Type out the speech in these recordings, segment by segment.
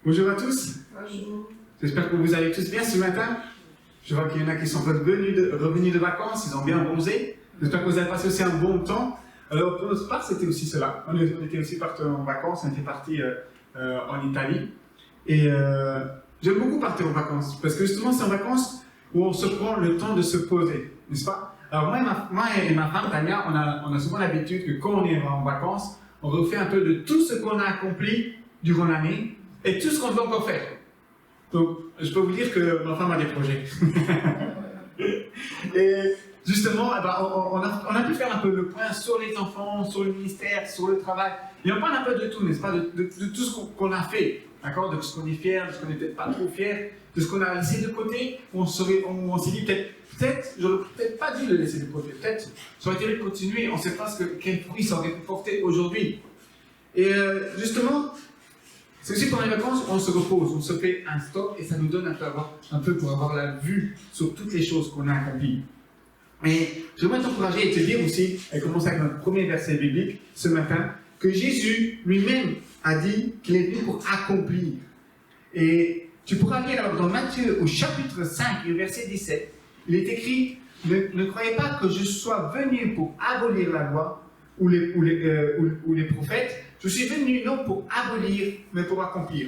Bonjour à tous. Bonjour. J'espère que vous allez tous bien ce matin. Je vois qu'il y en a qui sont revenus de vacances, ils ont bien bronzé. J'espère que vous avez passé aussi un bon temps. Alors pour notre part, c'était aussi cela. On était aussi partis en vacances, on était partis en Italie. Et j'aime beaucoup partir en vacances, parce que justement c'est en vacances où on se prend le temps de se poser, n'est-ce pas? Alors moi et ma femme Tania, on a souvent l'habitude que quand on est en vacances, on refait un peu de tout ce qu'on a accompli durant l'année et tout ce qu'on doit encore faire. Donc, je peux vous dire que ma femme a des projets. Et justement, on a pu faire un peu le point sur les enfants, sur le ministère, sur le travail. Et on parle un peu de tout, n'est-ce pas, de tout ce qu'on a fait, d'accord, de ce qu'on est fier, de ce qu'on n'est peut-être pas trop fier, de ce qu'on a laissé de côté, où on s'est dit peut-être, j'aurais peut-être pas dû le laisser de côté, peut-être, ça aurait été de continuer, on ne sait pas quel fruit ça aurait pu porter aujourd'hui. Et justement, c'est aussi pendant les vacances, on se repose, on se fait un stop et ça nous donne un peu pour avoir la vue sur toutes les choses qu'on a accomplies. Et j'aimerais t'encourager et te dire aussi, et commencer avec notre premier verset biblique ce matin, que Jésus lui-même a dit qu'il est venu pour accomplir. Et tu pourras lire alors dans Matthieu au chapitre 5 et verset 17, il est écrit « Ne croyez pas que je sois venu pour abolir la loi ou les prophètes, je suis venu non pour abolir, mais pour accomplir. »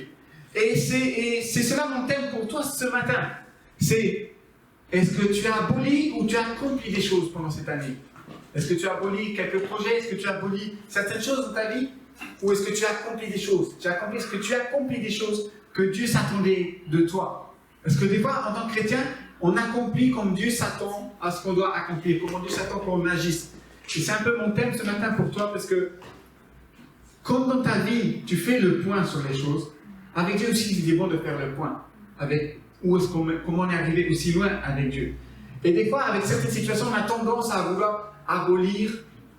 Et c'est cela mon thème pour toi ce matin. C'est, est-ce que tu as aboli ou tu as accompli des choses pendant cette année? Est-ce que tu as aboli quelques projets? Est-ce que tu as aboli certaines choses dans ta vie? Ou est-ce que tu as accompli des choses? Est-ce que tu as accompli des choses que Dieu s'attendait de toi? Parce que des fois, en tant que chrétien, on accomplit comme Dieu s'attend à ce qu'on doit accomplir, comment Dieu s'attend qu'on agisse. Et c'est un peu mon thème ce matin pour toi, parce que quand dans ta vie, tu fais le point sur les choses, avec Dieu aussi, il est bon de faire le point. Avec comment on est arrivé aussi loin avec Dieu. Et des fois, avec certaines situations, on a tendance à vouloir abolir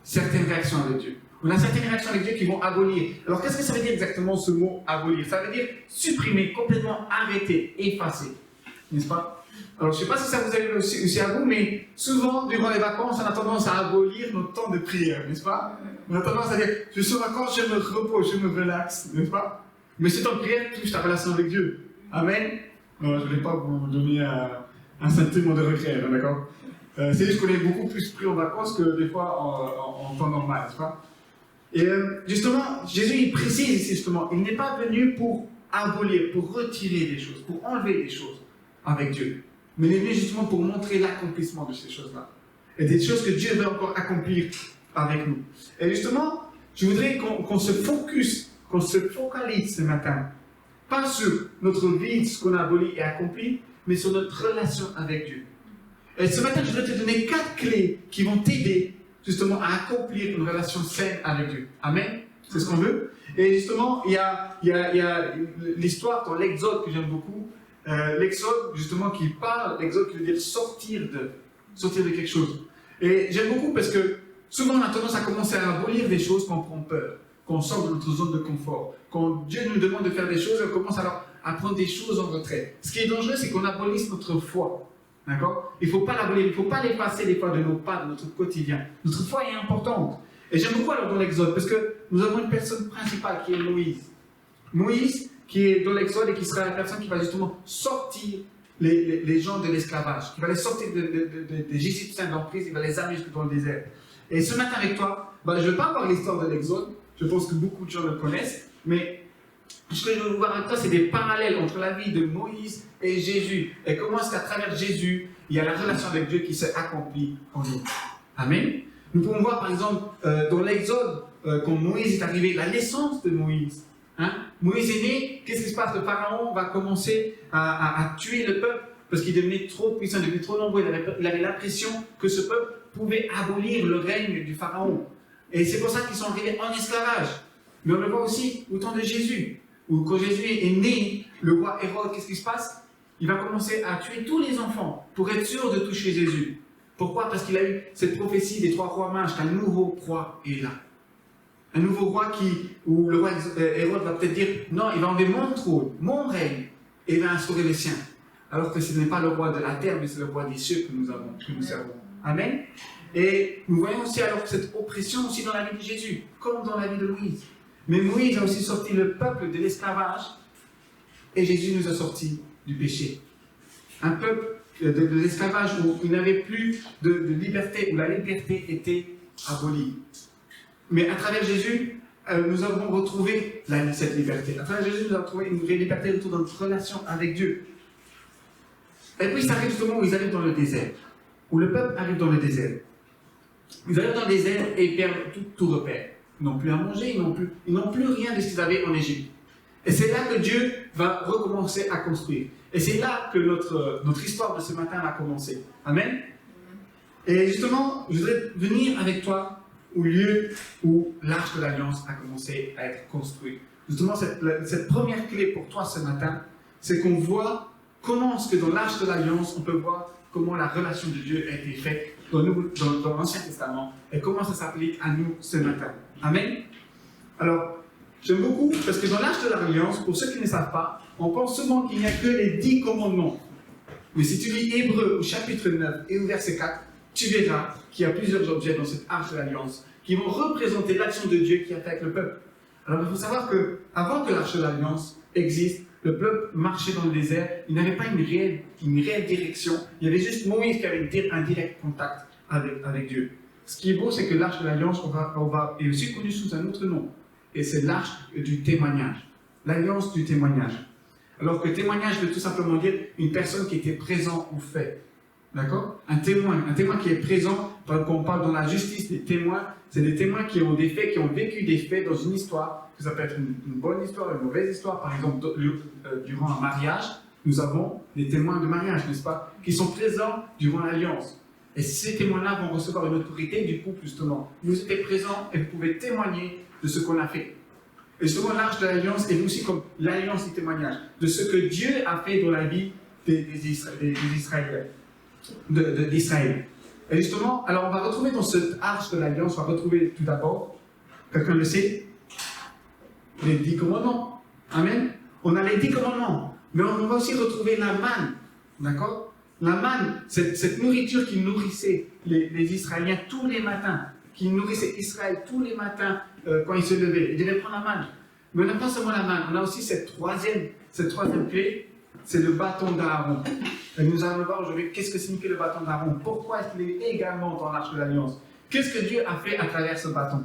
certaines réactions avec Dieu. On a certaines réactions avec Dieu qui vont abolir. Alors, qu'est-ce que ça veut dire exactement ce mot abolir? Ça veut dire supprimer, complètement arrêter, effacer. N'est-ce pas? Alors, je ne sais pas si ça vous arrive aussi à vous, mais souvent, durant les vacances, on a tendance à abolir notre temps de prière, n'est-ce pas? On a tendance à dire, je suis en vacances, je me repose, je me relaxe, n'est-ce pas? Mais ce temps de prière touche ta relation avec Dieu. Amen. Non, je ne vais pas vous donner un sentiment de regret, d'accord? C'est juste qu'on est beaucoup plus pris en vacances que des fois en temps normal, n'est-ce pas? Et justement, Jésus il précise ici justement, il n'est pas venu pour abolir, pour retirer des choses, pour enlever des choses avec Dieu. Mais il est venu justement pour montrer l'accomplissement de ces choses-là. Et des choses que Dieu veut encore accomplir avec nous. Et justement, je voudrais qu'on se focalise ce matin, pas sur notre vie, ce qu'on a aboli et accompli, mais sur notre relation avec Dieu. Et ce matin, je voudrais te donner 4 clés qui vont t'aider justement à accomplir une relation saine avec Dieu. Amen. C'est ce qu'on veut. Et justement, il y a l'histoire dans l'Exode que j'aime beaucoup. L'Exode, justement, qui parle, l'Exode qui veut dire sortir de quelque chose. Et j'aime beaucoup parce que souvent on a tendance à commencer à abolir des choses quand on prend peur, quand on sort de notre zone de confort. Quand Dieu nous demande de faire des choses, on commence alors à prendre des choses en retrait. Ce qui est dangereux, c'est qu'on abolisse notre foi. D'accord? Il ne faut pas l'abolir, il ne faut pas l'effacer des fois de nos pas, de notre quotidien. Notre foi est importante. Et j'aime beaucoup alors dans l'Exode, parce que nous avons une personne principale qui est Moïse. Moïse, qui est dans l'Exode et qui sera la personne qui va justement sortir les gens de l'esclavage, qui va les sortir des Égyptiens d'emprise, il va les amener dans le désert. Et ce matin avec toi, je ne vais pas voir l'histoire de l'Exode, je pense que beaucoup de gens le connaissent, mais ce que je veux voir avec toi, c'est des parallèles entre la vie de Moïse et Jésus. Et comment est-ce qu'à travers Jésus, il y a la relation avec Dieu qui s'est accomplie en nous. Amen. Nous pouvons voir par exemple dans l'Exode, quand Moïse est arrivé, la naissance de Moïse. Moïse est né, qu'est-ce qui se passe? Le pharaon va commencer à tuer le peuple parce qu'il devenait trop puissant, il devenait trop nombreux. Il avait l'impression que ce peuple pouvait abolir le règne du pharaon. Et c'est pour ça qu'ils sont arrivés en esclavage. Mais on le voit aussi au temps de Jésus, où quand Jésus est né, le roi Hérode, qu'est-ce qui se passe? Il va commencer à tuer tous les enfants pour être sûr de toucher Jésus. Pourquoi? Parce qu'il a eu cette prophétie des 3 rois mages, qu'un nouveau roi est là. Un nouveau roi où le roi Hérode va peut-être dire, non, il va enlever mon trône, mon règne, et il va instaurer le sien. Alors que ce n'est pas le roi de la terre, mais c'est le roi des cieux que nous servons. Amen. Et nous voyons aussi alors cette oppression aussi dans la vie de Jésus, comme dans la vie de Moïse. Mais Moïse a aussi sorti le peuple de l'esclavage et Jésus nous a sortis du péché. Un peuple de l'esclavage où il n'avait plus de liberté, où la liberté était abolie. Mais à travers Jésus, nous avons retrouvé cette liberté. À travers Jésus, nous avons trouvé une vraie liberté autour de notre relation avec Dieu. Et puis, ça arrive justement où ils arrivent dans le désert, où le peuple arrive dans le désert. Ils arrivent dans le désert et ils perdent tout repère. Ils n'ont plus à manger, ils n'ont plus rien de ce qu'ils avaient en Égypte. Et c'est là que Dieu va recommencer à construire. Et c'est là que notre histoire de ce matin va commencer. Amen. Et justement, je voudrais venir avec toi au lieu où l'Arche de l'Alliance a commencé à être construite. Justement, cette première clé pour toi ce matin, c'est qu'on voit comment est-ce que dans l'Arche de l'Alliance, on peut voir comment la relation de Dieu a été faite dans l'Ancien Testament et comment ça s'applique à nous ce matin. Amen. Alors, j'aime beaucoup parce que dans l'Arche de l'Alliance, pour ceux qui ne savent pas, on pense souvent qu'il n'y a que les 10 commandements. Mais si tu lis Hébreux au chapitre 9 et au verset 4, tu verras qu'il y a plusieurs objets dans cette Arche de l'Alliance qui vont représenter l'action de Dieu qui a fait avec le peuple. Alors il faut savoir qu'avant que l'Arche de l'Alliance existe, le peuple marchait dans le désert, il n'avait pas une réelle direction, il y avait juste Moïse qui avait un direct contact avec Dieu. Ce qui est beau, c'est que l'Arche de l'Alliance est aussi connue sous un autre nom, et c'est l'Arche du témoignage, l'Alliance du témoignage. Alors que témoignage veut tout simplement dire une personne qui était présente au fait. D'accord? Un témoin qui est présent, quand on parle dans la justice des témoins, c'est des témoins qui ont des faits, qui ont vécu des faits dans une histoire, que ça peut être une bonne histoire, une mauvaise histoire. Par exemple, durant un mariage, nous avons des témoins de mariage, n'est-ce pas? Qui sont présents durant l'alliance. Et ces témoins-là vont recevoir une autorité du couple, justement. Vous êtes présents et vous pouvez témoigner de ce qu'on a fait. Et justement, l'Arche de l'Alliance est aussi comme l'alliance du témoignage, de ce que Dieu a fait dans la vie des Israéliens. d'Israël. Et justement, alors on va retrouver dans cette arche de l'Alliance, on va retrouver tout d'abord, quelqu'un le sait, les 10 commandements. Amen. On a les 10 commandements, mais on va aussi retrouver la manne, d'accord? La manne, cette nourriture qui nourrissait les Israéliens tous les matins, qui nourrissait Israël tous les matins quand ils se levaient. Ils devaient prendre la manne. Mais on n'a pas seulement la manne, on a aussi cette troisième clé, c'est le bâton d'Aaron. Et nous allons voir aujourd'hui qu'est-ce que signifie le bâton d'Aaron. Pourquoi est-ce qu'il est également dans l'Arche de l'Alliance? Qu'est-ce que Dieu a fait à travers ce bâton?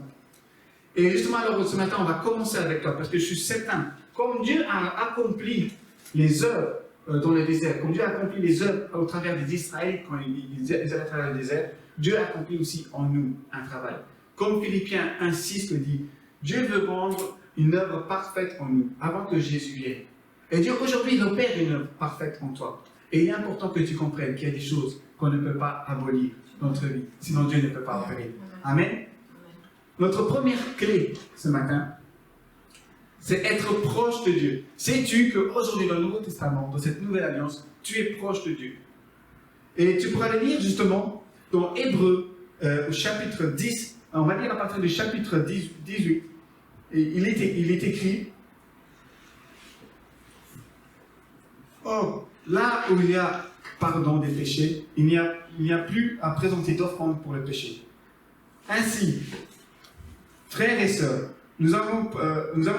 Et justement, alors ce matin, on va commencer avec toi, parce que je suis certain, comme Dieu a accompli les œuvres dans le désert, comme Dieu a accompli les œuvres au travers des Israélites quand ils allaient à travers le désert, Dieu a accompli aussi en nous un travail. Comme Philippiens insiste, dit, Dieu veut rendre une œuvre parfaite en nous, avant que Jésus vienne. Et Dieu, aujourd'hui, il opère une œuvre parfaite en toi. Et il est important que tu comprennes qu'il y a des choses qu'on ne peut pas abolir dans notre vie, sinon Dieu ne peut pas opérer. Amen. Notre première clé ce matin, c'est être proche de Dieu. Sais-tu qu'aujourd'hui, dans le Nouveau Testament, dans cette nouvelle alliance, tu es proche de Dieu? Et tu pourras le lire justement dans Hébreux, au chapitre 10, on va lire à partir du chapitre 18. Et il est écrit, oh, là où il y a pardon des péchés, il n'y a plus à présenter d'offrande pour le péché. Ainsi, frères et sœurs, nous avons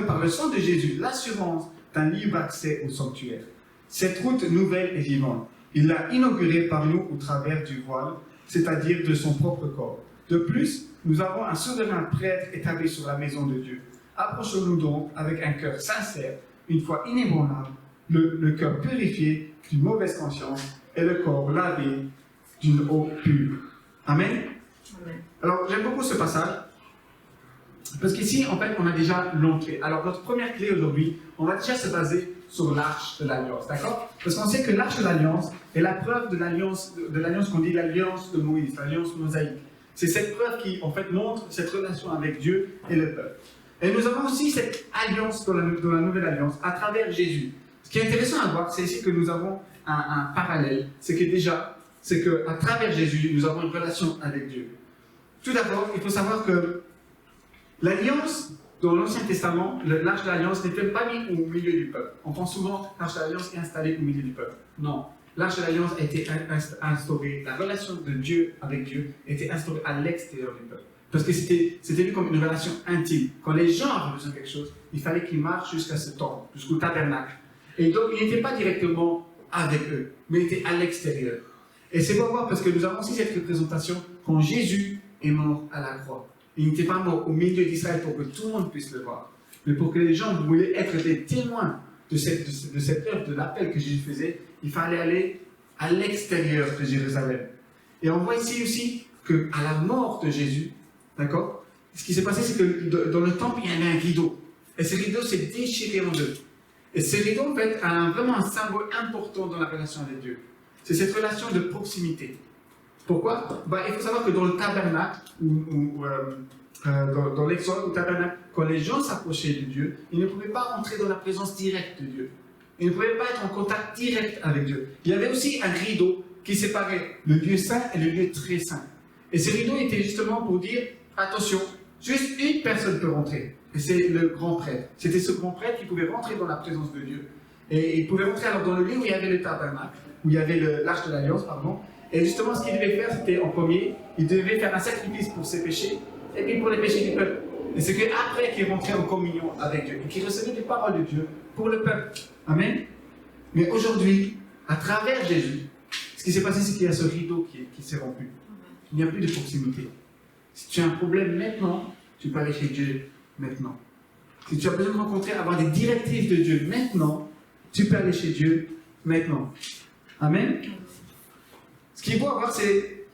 par le sang de Jésus l'assurance d'un libre accès au sanctuaire. Cette route nouvelle et vivante, il l'a inaugurée par nous au travers du voile, c'est-à-dire de son propre corps. De plus, nous avons un souverain prêtre établi sur la maison de Dieu. Approchons-nous donc avec un cœur sincère, une foi inébranlable, le cœur purifié d'une mauvaise conscience et le corps lavé d'une eau pure. Amen. Amen. Alors, j'aime beaucoup ce passage, parce qu'ici, en fait, on a déjà l'entrée. Alors, notre première clé aujourd'hui, on va déjà se baser sur l'Arche de l'Alliance, d'accord? Parce qu'on sait que l'Arche de l'Alliance est la preuve de l'alliance qu'on dit l'Alliance de Moïse, l'Alliance mosaïque. C'est cette preuve qui, en fait, montre cette relation avec Dieu et le peuple. Et nous avons aussi cette alliance dans la nouvelle alliance à travers Jésus. Ce qui est intéressant à voir, c'est ici que nous avons un parallèle. C'est qu'à travers Jésus, nous avons une relation avec Dieu. Tout d'abord, il faut savoir que l'alliance, dans l'Ancien Testament, l'Arche de l'Alliance n'était pas mis au milieu du peuple. On pense souvent que l'Arche de l'Alliance est installée au milieu du peuple. Non. L'Arche de l'Alliance a été instaurée, la relation de Dieu avec Dieu était instaurée à l'extérieur du peuple. Parce que c'était vu comme une relation intime. Quand les gens avaient besoin de quelque chose, il fallait qu'ils marchent jusqu'à ce temple, jusqu'au tabernacle. Et donc, il n'était pas directement avec eux, mais il était à l'extérieur. Et c'est pourquoi, parce que nous avons aussi cette représentation quand Jésus est mort à la croix. Il n'était pas mort au milieu d'Israël pour que tout le monde puisse le voir, mais pour que les gens voulaient être des témoins de cette œuvre, de l'appel que Jésus faisait. Il fallait aller à l'extérieur de Jérusalem. Et on voit ici aussi qu'à la mort de Jésus, d'accord, ce qui s'est passé, c'est que dans le temple, il y avait un rideau. Et ce rideau s'est déchiré en deux. Et ce rideau, en fait, a vraiment un symbole important dans la relation avec Dieu. C'est cette relation de proximité. Pourquoi? Il faut savoir que dans le tabernacle, dans l'Exode, au tabernacle, quand les gens s'approchaient de Dieu, ils ne pouvaient pas entrer dans la présence directe de Dieu. Ils ne pouvaient pas être en contact direct avec Dieu. Il y avait aussi un rideau qui séparait le lieu saint et le lieu très saint. Et ce rideau était justement pour dire, attention, juste une personne peut rentrer. Et c'est le grand prêtre. C'était ce grand prêtre qui pouvait rentrer dans la présence de Dieu. Et il pouvait rentrer alors dans le lieu où il y avait le tabernacle, où il y avait l'arche de l'Alliance, pardon. Et justement, ce qu'il devait faire, c'était en premier, il devait faire un sacrifice pour ses péchés, et puis pour les péchés du peuple. Et c'est qu'après qu'il rentrait en communion avec Dieu, et qu'il recevait des paroles de Dieu pour le peuple. Amen. Mais aujourd'hui, à travers Jésus, ce qui s'est passé, c'est qu'il y a ce rideau qui s'est rompu. Il n'y a plus de proximité. Si tu as un problème maintenant, tu peux aller chez Dieu maintenant. Si tu as besoin de rencontrer, avoir des directives de Dieu maintenant, tu peux aller chez Dieu maintenant. Amen. Ce qu'il faut avoir, c'est,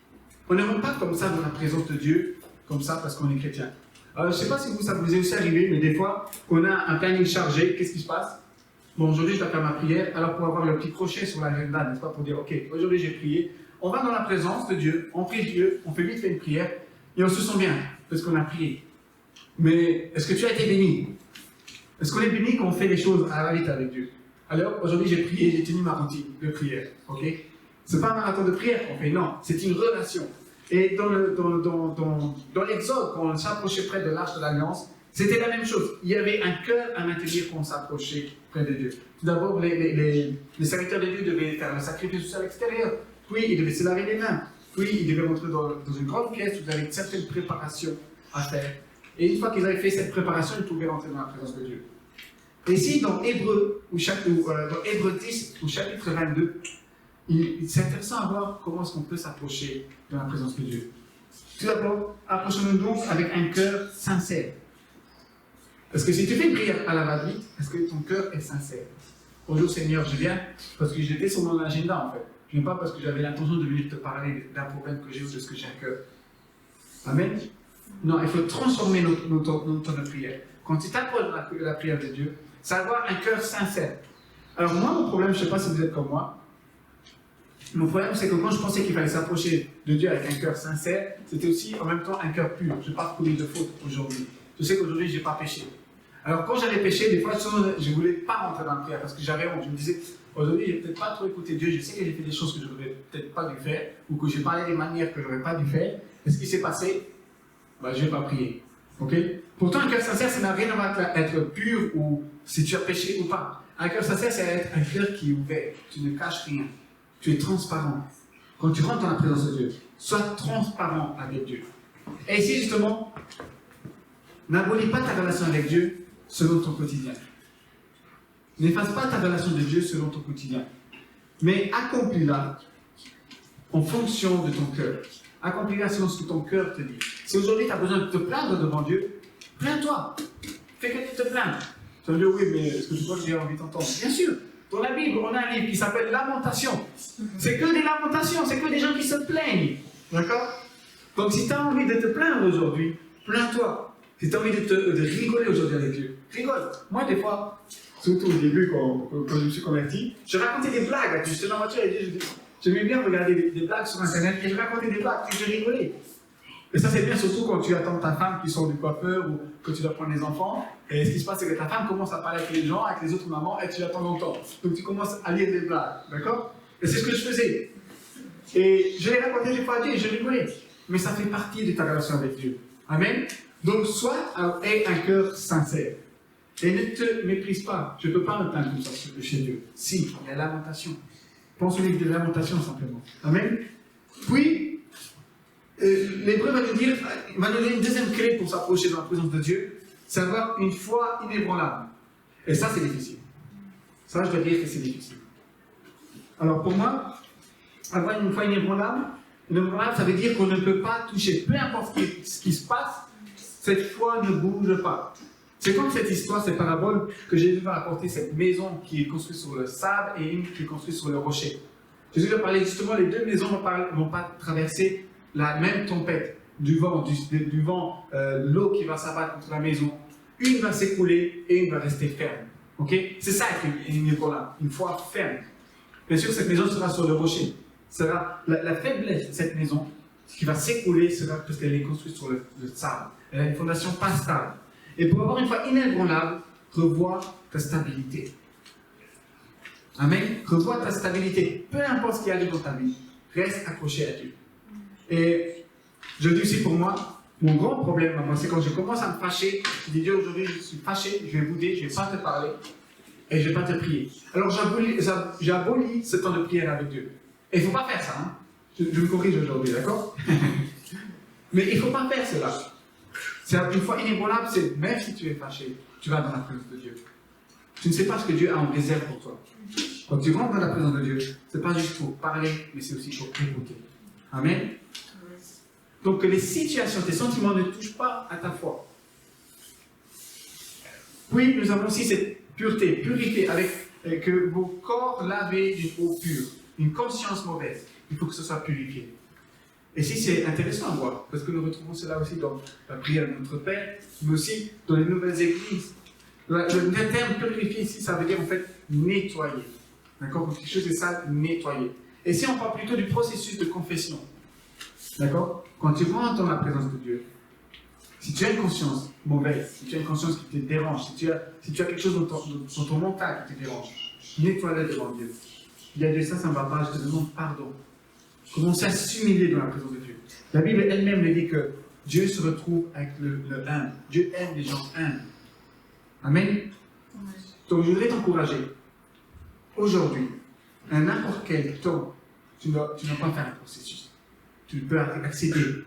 on ne rentre pas comme ça dans la présence de Dieu, comme ça parce qu'on est chrétien. Je ne sais pas si ça vous est aussi arrivé, mais des fois, on a un planning chargé, qu'est-ce qui se passe? Bon, aujourd'hui, je dois faire ma prière, alors pour avoir le petit crochet sur l'agenda, n'est-ce pas, pour dire, ok, aujourd'hui j'ai prié, on va dans la présence de Dieu, on prie Dieu, on fait vite fait une prière, et on se sent bien, parce qu'on a prié. Mais est-ce que tu as été béni? Est-ce qu'on est béni quand on fait les choses à la vite avec Dieu? Alors, aujourd'hui j'ai prié, j'ai tenu ma routine de prière, ok? C'est pas un marathon de prière qu'on fait, non, c'est une relation. Et dans l'Exode, quand on s'approchait près de l'arche de l'Alliance, c'était la même chose. Il y avait un cœur à maintenir quand on s'approchait près de Dieu. Tout d'abord, les serviteurs de Dieu devaient faire le sacrifice à l'extérieur, puis ils devaient se laver les mains, puis ils devaient rentrer dans une grande pièce où ils avaient une certaine préparation à faire. Et une fois qu'ils avaient fait cette préparation, ils pouvaient rentrer dans la présence de Dieu. Et ici, dans Hébreux, dans Hébreux 10, au chapitre 22, c'est intéressant à voir comment est-ce qu'on peut s'approcher de la présence de Dieu. Tout d'abord, approchons-nous donc avec un cœur sincère. Parce que si tu fais une prière à la va-vite, est-ce que ton cœur est sincère? Bonjour Seigneur, je viens parce que j'étais sur mon agenda en fait. Je ne viens pas parce que j'avais l'intention de venir te parler d'un problème que j'ai ou de ce que j'ai à cœur. Amen. Non, il faut transformer notre prière. Quand tu t'approches de la prière de Dieu, c'est avoir un cœur sincère. Alors moi, mon problème, je ne sais pas si vous êtes comme moi, mon problème, c'est que quand je pensais qu'il fallait s'approcher de Dieu avec un cœur sincère, c'était aussi en même temps un cœur pur. Je n'ai pas commis de faute aujourd'hui. Je sais qu'aujourd'hui, je n'ai pas péché. Alors quand j'avais péché, des fois, je ne voulais pas rentrer dans la prière parce que j'avais honte. Je me disais, aujourd'hui, je n'ai peut-être pas trop écouté Dieu. Je sais que j'ai fait des choses que je n'aurais peut-être pas dû faire ou que j'ai parlé des manières que je n'aurais pas dû faire. Et ce qui s'est passé, je n'ai pas prié. Okay? Pourtant, un cœur sincère, ça n'a rien à voir avec être pur ou si tu as péché ou pas. Un cœur sincère, c'est être un cœur qui est ouvert. Tu ne caches rien. Tu es transparent. Quand tu rentres dans la présence de Dieu, sois transparent avec Dieu. Et ici, justement, n'abolis pas ta relation avec Dieu selon ton quotidien. N'efface pas ta relation de Dieu selon ton quotidien. Mais accomplis-la en fonction de ton cœur. Accomplis-la selon ce que ton cœur te dit. Si aujourd'hui tu as besoin de te plaindre devant Dieu, plains-toi. Fais que tu te plains. Tu vas me dire, oui, mais est-ce que tu crois que j'ai envie de t'entendre? Bien sûr. Dans la Bible, on a un livre qui s'appelle Lamentation. C'est que des lamentations, c'est que des gens qui se plaignent. D'accord? Donc si tu as envie de te plaindre aujourd'hui, plains-toi. Si tu as envie de rigoler aujourd'hui avec Dieu, rigole. Moi, des fois, surtout au début, quand je me suis converti, je racontais des blagues. J'étais dans la voiture et j'aimais bien regarder des blagues sur Internet et je racontais des blagues et je rigolais. Et ça, c'est bien surtout quand tu attends ta femme qui sort du coiffeur ou que tu dois prendre les enfants. Et ce qui se passe, c'est que ta femme commence à parler avec les gens, avec les autres mamans, et tu l'attends longtemps. Donc tu commences à lire des blagues, d'accord? Et c'est ce que je faisais. Et je les racontais des fois à Dieu et je rigolais. Mais ça fait partie de ta relation avec Dieu. Amen? Donc, aie un cœur sincère. Et ne te méprise pas. Je ne peux pas me plaindre comme ça chez Dieu. Si, il y a lamentation. Pense au livre de lamentation simplement. Amen? Puis, l'Hébreu va nous donner une deuxième clé pour s'approcher de la présence de Dieu, c'est avoir une foi inébranlable. Et ça, c'est difficile. Ça, je dois dire que c'est difficile. Alors pour moi, avoir une foi inébranlable, ça veut dire qu'on ne peut pas toucher. Peu importe ce qui se passe, cette foi ne bouge pas. C'est comme cette histoire, cette parabole que Jésus va rapporter, cette maison qui est construite sur le sable et une qui est construite sur le rocher. Jésus va parler justement, les deux maisons ne vont pas traverser la même tempête, du vent, l'eau qui va s'abattre contre la maison. Une va s'écrouler et une va rester ferme. Okay? C'est ça une foi ferme. Bien sûr, cette maison sera sur le rocher. Sera la faiblesse de cette maison, ce qui va s'écrouler, sera parce qu'elle est construite sur le sable. Elle a une fondation pas stable. Et pour avoir une foi inébranlable, revois ta stabilité. Amen. Revois ta stabilité. Peu importe ce qui arrive dans ta vie, reste accroché à Dieu. Et je dis aussi pour moi, mon grand problème, moi, c'est quand je commence à me fâcher, je dis Dieu, aujourd'hui je suis fâché, je vais bouder, je ne vais pas te parler et je ne vais pas te prier. Alors j'abolis ce temps de prière avec Dieu. Et il ne faut pas faire ça. Hein. Je me corrige aujourd'hui, d'accord? Mais il ne faut pas faire cela. C'est une foi inébranlable, c'est même si tu es fâché, tu vas dans la présence de Dieu. Tu ne sais pas ce que Dieu a en réserve pour toi. Quand tu rentres dans la présence de Dieu, ce n'est pas juste pour parler, mais c'est aussi pour écouter. Amen. Donc que les situations, tes sentiments ne touchent pas à ta foi. Puis nous avons aussi cette pureté, purifiée, avec que vos corps lavés d'une eau pure, une conscience mauvaise. Il faut que ce soit purifié. Et si c'est intéressant à voir, parce que nous retrouvons cela aussi dans la prière de notre Père, mais aussi dans les nouvelles églises. Le terme purifier ici, ça veut dire en fait nettoyer. D'accord? Quand quelque chose est sale, nettoyer. Et si on parle plutôt du processus de confession, d'accord? Quand tu rentres dans la présence de Dieu, si tu as une conscience mauvaise, si tu as une conscience qui te dérange, si tu as quelque chose dans ton mental qui te dérange, nettoie-le devant Dieu. Il y a Dieu, ça ne va pas, je te demande pardon. Commence à s'humilier dans la présence de Dieu. La Bible elle-même le dit que Dieu se retrouve avec le humble. Dieu aime les gens humbles. Amen. Donc je voudrais t'encourager. Aujourd'hui, à n'importe quel temps, tu ne dois pas faire un processus. Tu peux accéder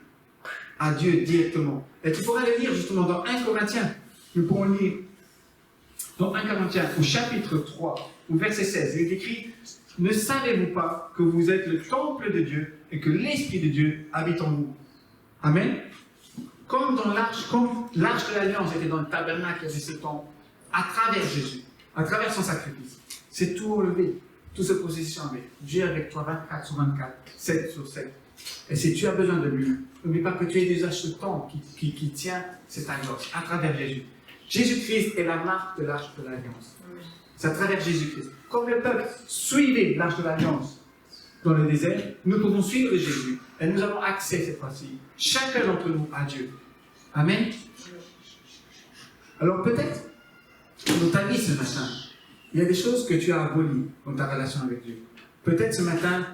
à Dieu directement. Et tu pourras le lire justement dans 1 Corinthiens. Nous pourrons lire dans 1 Corinthiens au chapitre 3, au verset 16. Il est écrit: ne savez-vous pas que vous êtes le temple de Dieu et que l'Esprit de Dieu habite en vous? Amen. Comme l'arche de l'Alliance était dans le tabernacle, il y avait ce temple, à travers Jésus, à travers son sacrifice. C'est tout enlevé, tout ce processus enlevé. Dieu est avec toi 24 sur 24, 7 sur 7. Et si tu as besoin de lui, n'oublie pas que tu es déjà ce temple qui tient cette alliance, à travers Jésus. Jésus-Christ est la marque de l'arche de l'Alliance. C'est à travers Jésus-Christ. Comme le peuple suivait l'arche de l'Alliance dans le désert, nous pouvons suivre Jésus. Et nous avons accès cette fois-ci, chacun d'entre nous, à Dieu. Amen. Alors peut-être, dans ta vie ce matin, il y a des choses que tu as abolies dans ta relation avec Dieu. Peut-être ce matin,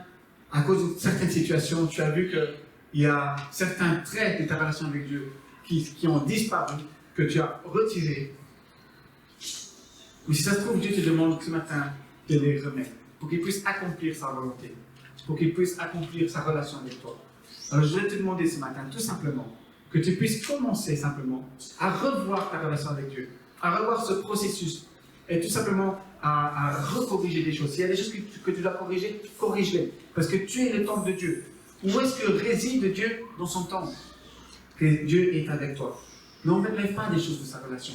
à cause de certaines situations, tu as vu qu'il y a certains traits de ta relation avec Dieu qui ont disparu, que tu as retirés. Mais si ça se trouve, Dieu te demande ce matin de les remettre, pour qu'il puisse accomplir sa volonté, pour qu'il puisse accomplir sa relation avec toi. Alors je vais te demander ce matin, tout simplement, que tu puisses commencer simplement à revoir ta relation avec Dieu, à revoir ce processus, et tout simplement à recorriger des choses. S'il y a des choses que tu dois corriger, corrige-les, parce que tu es le temple de Dieu. Où est-ce que réside Dieu dans son temple? Que Dieu est avec toi. Ne enlève pas des choses de sa relation.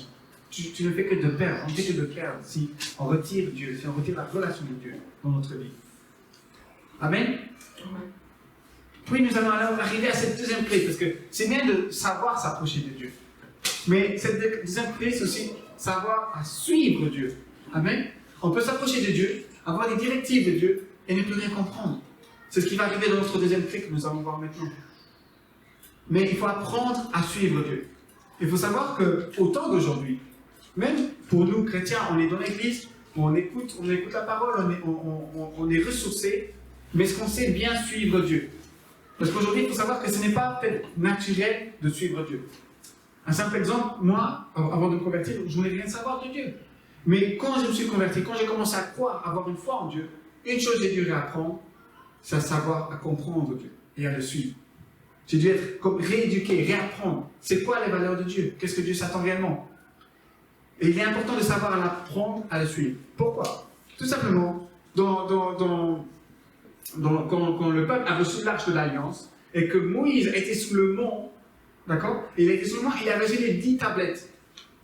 Tu ne fais que de perdre, on ne fait que de perdre si on retire Dieu, si on retire la relation de Dieu dans notre vie. Amen. Puis nous allons alors arriver à cette deuxième clé, parce que c'est bien de savoir s'approcher de Dieu. Mais cette deuxième clé, c'est aussi savoir à suivre Dieu. Amen. On peut s'approcher de Dieu, avoir des directives de Dieu et ne plus rien comprendre. C'est ce qui va arriver dans notre deuxième clé que nous allons voir maintenant. Mais il faut apprendre à suivre Dieu. Il faut savoir qu'au temps d'aujourd'hui, même pour nous chrétiens, on est dans l'église, on écoute la parole, on est ressourcés, mais est-ce qu'on sait bien suivre Dieu? Parce qu'aujourd'hui, il faut savoir que ce n'est pas peut-être naturel de suivre Dieu. Un simple exemple, moi, avant de me convertir, je ne voulais rien savoir de Dieu. Mais quand je me suis converti, quand j'ai commencé à croire, à avoir une foi en Dieu, une chose j'ai dû réapprendre, c'est à savoir, à comprendre Dieu et à le suivre. J'ai dû être rééduqué, réapprendre. C'est quoi les valeurs de Dieu? Qu'est-ce que Dieu s'attend réellement? Et il est important de savoir l'apprendre à le suivre. Pourquoi? Tout simplement, quand le peuple a reçu l'arche de l'Alliance et que Moïse était sous le mont, d'accord? Il était sous le mont, il a reçu les 10 tablettes,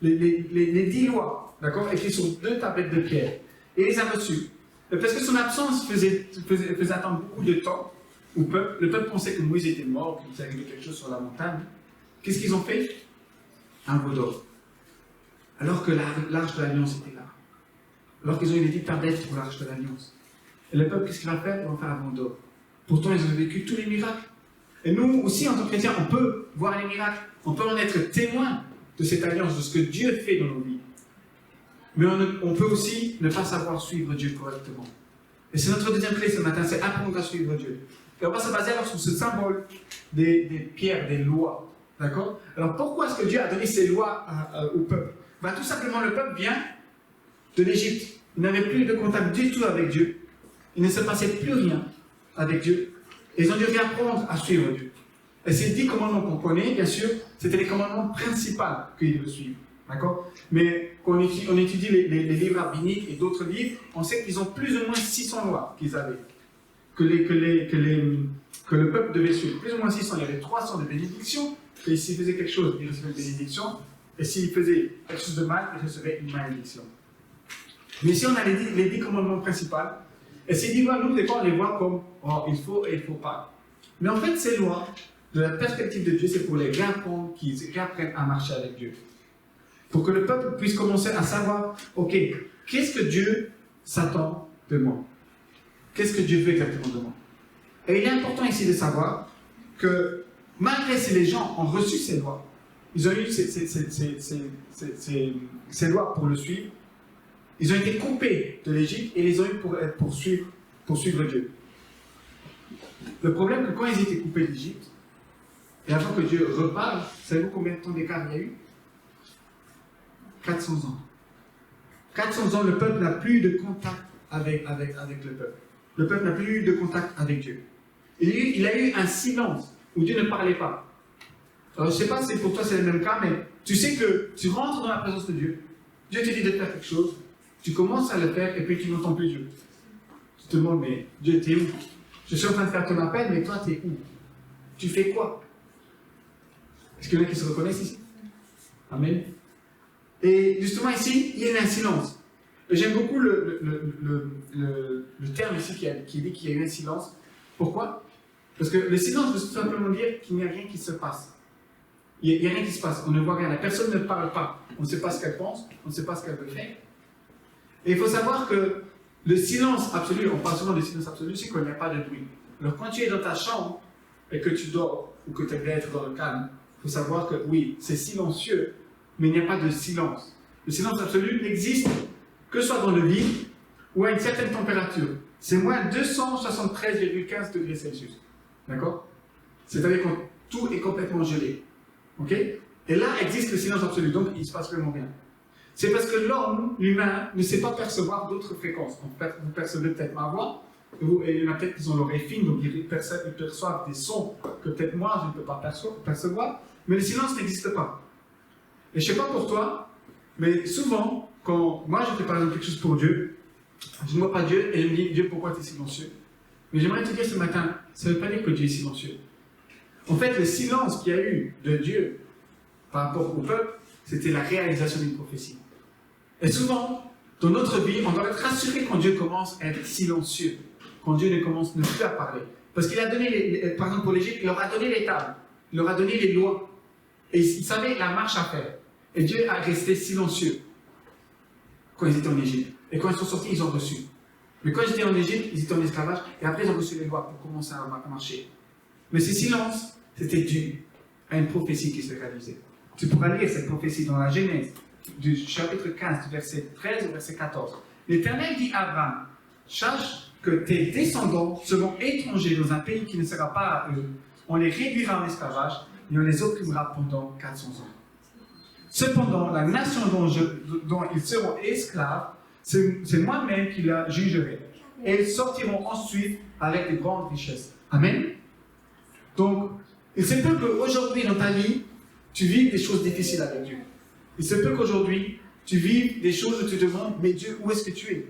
les 10 lois, d'accord? Écrites sur 2 tablettes de pierre. Et il les a reçues. Parce que son absence faisait attendre beaucoup de temps au peuple. Le peuple pensait que Moïse était mort, qu'il s'est arrivé quelque chose sur la montagne. Qu'est-ce qu'ils ont fait? Un veau d'or. Alors que l'arche de l'Alliance était là. Alors qu'ils ont eu les 10 tablettes pour l'arche de l'Alliance. Et le peuple, qu'est-ce qu'il va faire? Ils vont faire un veau d'or. Pourtant, ils ont vécu tous les miracles. Et nous aussi, en tant que chrétiens, on peut voir les miracles. On peut en être témoin de cette alliance, de ce que Dieu fait dans nos vies. Mais on peut aussi ne pas savoir suivre Dieu correctement. Et c'est notre deuxième clé ce matin, c'est apprendre à suivre Dieu. Et on va se baser alors sur ce symbole des pierres, des lois. D'accord? Alors pourquoi est-ce que Dieu a donné ces lois au peuple? Ben, tout simplement, le peuple vient de l'Égypte. Il n'avait plus de contact du tout avec Dieu. Il ne se passait plus rien avec Dieu. Et ils ont dû réapprendre à suivre Dieu. Et ces 10 commandements qu'on connaît, bien sûr, c'était les commandements principaux qu'ils devaient suivre. D'accord? Mais quand on étudie les livres rabbiniques et d'autres livres, on sait qu'ils ont plus ou moins 600 lois qu'ils avaient. Que le peuple devait suivre. Plus ou moins 600. Il y avait 300 de bénédictions. Et s'il faisait quelque chose, il recevait une bénédiction. Et s'il faisait quelque chose de mal, il recevait une malédiction. Mais ici, on a les 10 commandements principaux. Et ces 10 lois, nous, des fois, on les voit comme oh, il faut et il ne faut pas. Mais en fait, ces lois, de la perspective de Dieu, c'est pour les réapprendre, qu'ils réapprennent à marcher avec Dieu. Pour que le peuple puisse commencer à savoir, ok, qu'est-ce que Dieu s'attend de moi? Qu'est-ce que Dieu veut exactement de moi? Et il est important ici de savoir que malgré si les gens ont reçu ces lois, ils ont eu ces lois pour le suivre, ils ont été coupés de l'Égypte et ils les ont eu pour suivre Dieu. Le problème, c'est que quand ils étaient coupés d'Égypte, et avant que Dieu reparle, savez-vous combien de temps d'écart il y a eu? 400 ans. 400 ans, le peuple n'a plus de contact avec le peuple. Le peuple n'a plus eu de contact avec Dieu. Il a eu un silence où Dieu ne parlait pas. Alors, je ne sais pas si pour toi c'est le même cas, mais tu sais que tu rentres dans la présence de Dieu. Dieu te dit de faire quelque chose, tu commences à le faire et puis tu n'entends plus Dieu. Tu te demandes, mais Dieu, t'es où? Je suis en train de faire ton appel, mais toi, t'es où? Tu fais quoi? Est-ce qu'il y en a qui se reconnaissent ici? Amen. Et justement ici, il y a un silence. Et j'aime beaucoup le terme ici qui dit qu'il y a eu un silence. Pourquoi? Parce que le silence veut tout simplement dire qu'il n'y a rien qui se passe. Il n'y a rien qui se passe. On ne voit rien. La personne ne parle pas. On ne sait pas ce qu'elle pense. On ne sait pas ce qu'elle veut faire. Et il faut savoir que le silence absolu, on parle souvent de silence absolu, c'est qu'il n'y a pas de bruit. Alors quand tu es dans ta chambre et que tu dors ou que tu aimerais être dans le calme, il faut savoir que oui, c'est silencieux, mais il n'y a pas de silence. Le silence absolu n'existe que soit dans le lit ou à une certaine température. C'est moins 273,15 degrés Celsius. D'accord? C'est-à-dire quand tout est complètement gelé. Ok? Et là existe le silence absolu, donc il ne se passe vraiment rien. C'est parce que l'homme, l'humain, ne sait pas percevoir d'autres fréquences. Vous percevez peut-être ma voix, et il y en a peut-être qui ont l'oreille fine, donc ils perçoivent des sons que peut-être moi je ne peux pas percevoir, mais le silence n'existe pas. Et je ne sais pas pour toi, mais souvent, quand moi je fais par exemple quelque chose pour Dieu, je ne vois pas Dieu et il me dit Dieu, pourquoi tu es silencieux? Mais j'aimerais te dire ce matin, ça ne veut pas dire que Dieu est silencieux. En fait, le silence qu'il y a eu de Dieu par rapport au peuple, c'était la réalisation d'une prophétie. Et souvent, dans notre vie, on doit être rassuré quand Dieu commence à être silencieux, quand Dieu ne commence ne plus à parler. Parce qu'il a donné, par exemple pour l'Égypte, il leur a donné les tables, il leur a donné les lois, et ils savaient la marche à faire. Et Dieu a resté silencieux quand ils étaient en Égypte. Et quand ils sont sortis, ils ont reçu. Mais quand ils étaient en Égypte, ils étaient en esclavage, et après ils ont reçu les lois pour commencer à marcher. Mais ce silence, c'était dû à une prophétie qui se réalisait. Tu pourras lire cette prophétie dans la Genèse, du chapitre 15, du verset 13 au verset 14. L'Éternel dit à Abraham, sache que tes descendants seront étrangers dans un pays qui ne sera pas à eux. On les réduira en esclavage et on les opprimera pendant 400 ans. Cependant, la nation dont ils seront esclaves, c'est moi-même qui la jugerai. Et ils sortiront ensuite avec de grandes richesses. Amen. Donc, il se peut qu'aujourd'hui dans ta vie, tu vives des choses difficiles avec Dieu. Il se peut qu'aujourd'hui, tu vives des choses où tu te demandes, mais Dieu, où est-ce que tu es?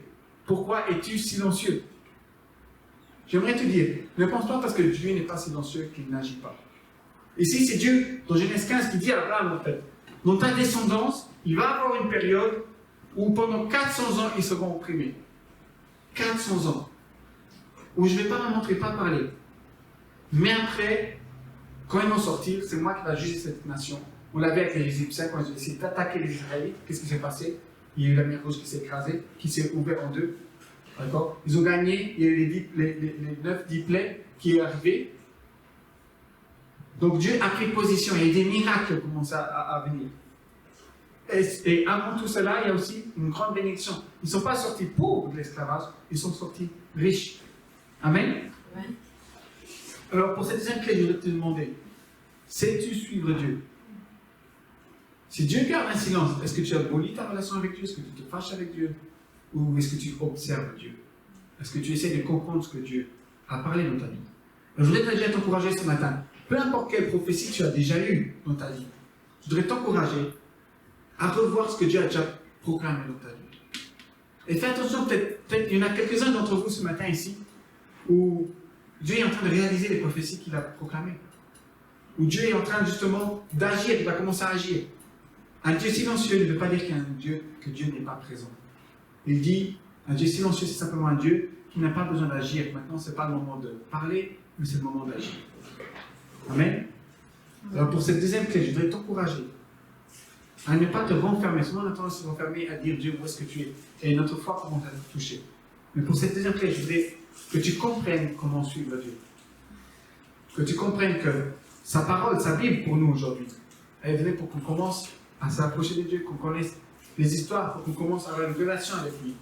Pourquoi es-tu silencieux? J'aimerais te dire, ne pense pas parce que Dieu n'est pas silencieux qu'il n'agit pas. Ici, c'est Dieu, dans Genèse 15, qui dit à Abraham, en fait, dans ta descendance, il va y avoir une période où pendant 400 ans, ils seront opprimés. 400 ans. Où je ne vais pas me montrer, pas parler. Mais après, quand ils vont sortir, c'est moi qui va juger cette nation. On l'avait avec les Égyptiens, quand ils ont essayé d'attaquer les Israélites, qu'est-ce qui s'est passé? Il y a eu la mer Rouge qui s'est écrasée, qui s'est ouverte en deux. D'accord? Ils ont gagné, il y a eu les 9-10 plaies qui est arrivé. Donc Dieu a pris position, il y a des miracles qui ont commencé à venir. Et avant tout cela, il y a aussi une grande bénédiction. Ils ne sont pas sortis pauvres de l'esclavage, ils sont sortis riches. Amen? Amen. Alors pour cette deuxième clé, je voudrais te demander, sais-tu suivre Dieu? Si Dieu garde un silence, est-ce que tu abolis ta relation avec Dieu? Est-ce que tu te fâches avec Dieu? Ou est-ce que tu observes Dieu? Est-ce que tu essaies de comprendre ce que Dieu a parlé dans ta vie? Je voudrais déjà t'encourager ce matin. Peu importe quelle prophétie tu as déjà eue dans ta vie, je voudrais t'encourager à revoir ce que Dieu a déjà proclamé dans ta vie. Et fais attention, peut-être il y en a quelques-uns d'entre vous ce matin ici, où Dieu est en train de réaliser les prophéties qu'il a proclamées. Où Dieu est en train justement d'agir, il va commencer à agir. Un Dieu silencieux ne veut pas dire qu'il y a un Dieu, que Dieu n'est pas présent. Il dit, un Dieu silencieux, c'est simplement un Dieu qui n'a pas besoin d'agir. Maintenant, ce n'est pas le moment de parler, mais c'est le moment d'agir. Amen. Alors pour cette deuxième clé, je voudrais t'encourager à ne pas te renfermer. Souvent, on a tendance à se renfermer, à dire Dieu, où est-ce que tu es? Et notre foi commence à te toucher. Mais pour cette deuxième clé, je voudrais que tu comprennes comment suivre Dieu. Que tu comprennes que sa parole, sa Bible pour nous aujourd'hui, elle est venue pour qu'on commence à s'approcher de Dieu, qu'on connaisse les histoires, pour qu'on commence à avoir une relation avec lui.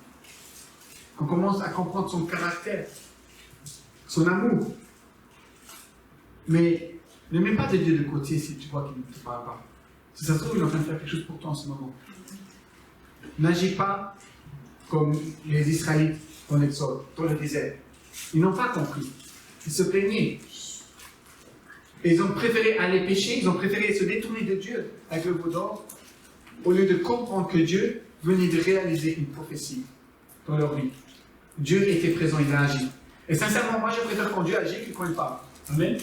Qu'on commence à comprendre son caractère, son amour. Mais ne mets pas de Dieu de côté si tu vois qu'il ne te parle pas. Si ça se trouve, il est en train de faire quelque chose pour toi en ce moment. N'agis pas comme les Israélites dans l'Exode, dans le désert. Ils n'ont pas compris. Ils se plaignaient. Et ils ont préféré aller pécher, ils ont préféré se détourner de Dieu avec le veau d'or, au lieu de comprendre que Dieu venait de réaliser une prophétie dans leur vie. Dieu était présent, il a agi. Et sincèrement, moi je préfère quand Dieu agit que quand il parle. Amen.